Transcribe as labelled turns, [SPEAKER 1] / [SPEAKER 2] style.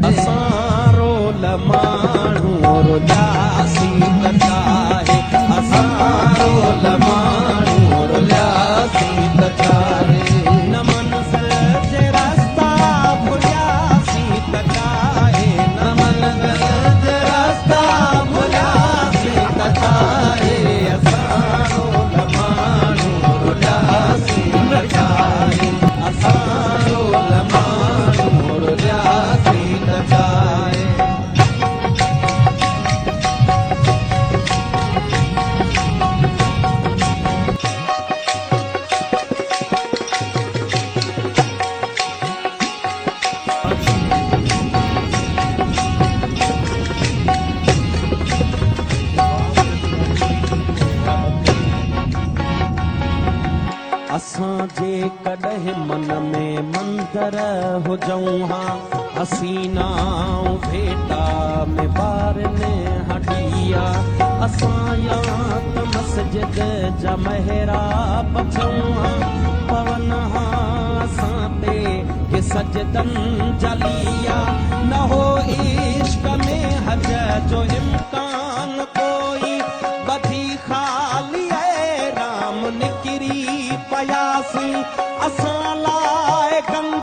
[SPEAKER 1] असारो लमाणू रुलियासी तचाहे असारो लमाणू रुलियासी तचाहे न मंज़िल जे रास्ता भुलियासी तचाहे न मंज़िल जे रास्ता भुलियासी तचाहे असारो लमाणू रुलियासी तचाहे असारो लमाणू रुलियासी तचाहे असां जे कॾहिं मन में मंदर हुजऊं हा हसीनाऊं भेटा में ॿारनि हॾिया असां या त मस्जिद जा महराब छऊं हा पवन हा असां ते के सजदनि जा लिया न हो इश्क में हज जो इम्कान